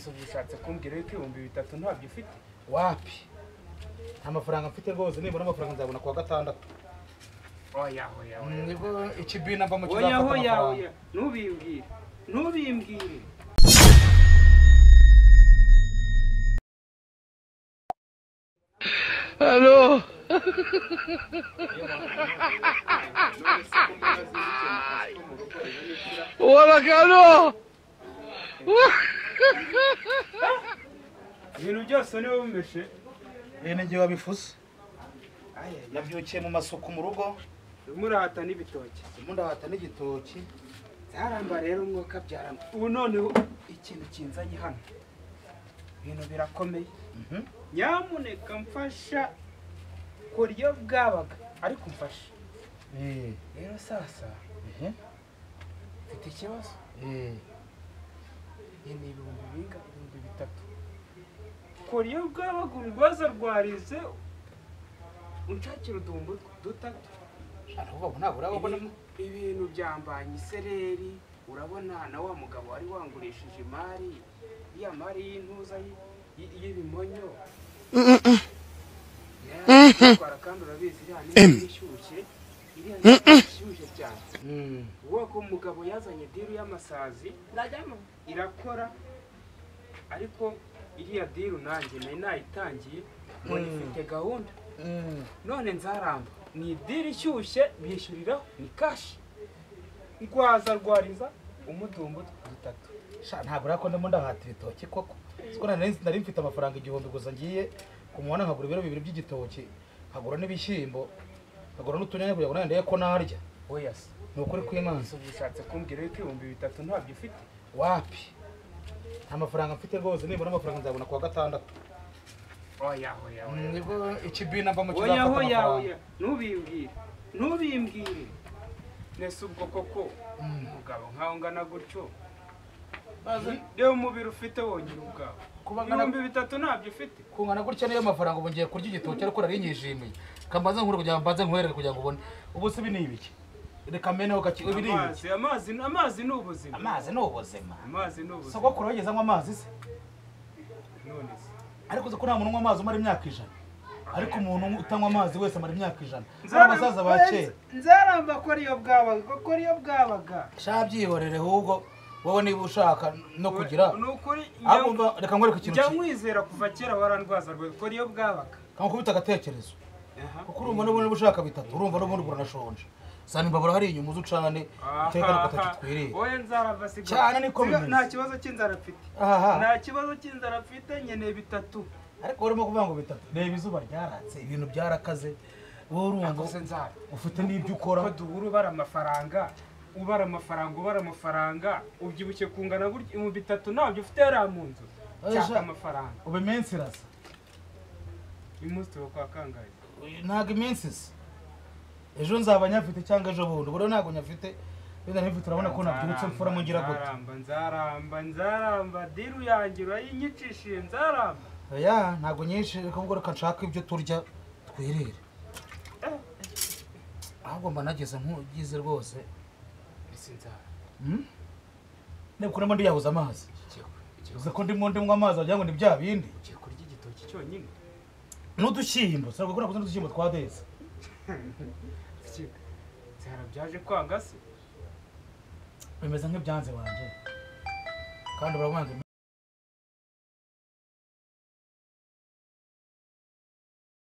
Bishatse kumbwira yuko 3,000 ntabyo ufite wapi amafaranga mfite rwose nibona amafaranga nzabona kwa gatandatu oya nibwo ikibina mva mu kizafata amafaranga nubimbwire Hello. Wala kano. Ibintu byose niwe bumeshe ngiye wabifuse nabyukiye mu masuku mu rugo murahata n'ibitoki mundahata n'igitoki zaramba rero umwuka byaramba ubu noneho ikintu kinzanye hano ibintu birakomeye nyamuneka mfasha kuryo bwabaga ariko mfasha rero sasa mfite ikibazo ni ibihumbi binga 3,000 kuryo bwabaga urwaza rwarize unshakira udumbu dutatu ibintu byambanye isereri urabona na wa mugabo wari wangurishije imari ya mari y'intuza y'ibimonyo twara kandi urabizi iriya ishyushye cyane uwo ko umugabo yazanye diru y'amasazi irakora ariko iriya diru nanjye nari nayitangiye ngo ifite gahunda none nzaramba ni diru ishyushye bishyuriraho ni kashi rwaza rwariza umudumbu dutatu ntabwo urako ndimo ndahata ibitoki koko siko nari mfite amafaranga 1,000 gusa ngiye kumubona nkagura ibiro 2 by'igitoki nkagura n'ibishyimbo nkagura n'utunyanya kugira ngo nandeye ko narya oya se ni ukuri kw'Imana bishatse kumbwira yuko 3,000 ntabyo ufite wapi amafaranga mfite rwose nibona amafaranga nzabona kwa gatandatu oya nibwo ikibina mva mu kizafata amafaranga nubimbwire nese ubwo koko umugabo nkaho ngana gutyo reba umubiri ufite wonyine ubwawe 3,000 ntabyo ufite kungana gutya niyo mafaranga ubu ngiye kurya igitoki ariko narinyishimiye kambaza nkuru kugira ngo mbanze nkwereke kugira ngo ubone ubu se ni ibiki reka meneho gaki ibiri amazi ni ubuzima amazi ni ubuzima soko kurogezamo amazi se none se ariko uzi ko nta muntu unywa amazi umara imyaka 100 ariko umuntu utanywa amazi wese amara imyaka 100 abasaza ba kera nzaramba ko ariyo bwabaga shabyihorere ahubwo wowe niba ushaka no kugira nukuri reka nkwereke ikintu cyo mwizera kuva kera warandwaza rwe ko ariyo bwabaga kankubita agatekerezo kuko urumva n'ubundi ushaka bitatu urumva n'ubundi buranashonje sana imbabura hari inyuma uzucane utekana gatatu twirire oye nzarava sigo cyane niko bimeze nta kibazo cy'inzara mfite nkeneye bitatu ariko urimo kuvuga ngo bitatu reba izuba ryaratse ibintu byarakakaze wowe urumva ufite n'ibyo ukora ko duhuru bara amafaranga ubyibuke kungana gutya mu bitatu ntabyo ufite yari mu nzu cyaka amafaranga ube iminsi irasa imunsi wo kwa kangahe ntago iminsi isa ejo nzaba nyafite cyangwa ejo bundi ubwo ntago nyafite benda nifite urabona ko nabyutse mfura mu ngira gute nzaramba diru yanjye urayinyicishije nzaramba oya ntago nyinshi reka ubwo reka nshaka ibyo turya twirire ahubwo mba nageze nkugize rwose bisinzara nebukuremo ndiyabuza amazi uze ko ndimo ndimwa amazi wagira ngo ni bya bindi ugiye kurya igitoki cyonyine n'udushyimbo sinabwo ko nakuze n'udushyimbo twa deza zara byaje kwanga se bimeze nk'ibyanze wanje kandi urabona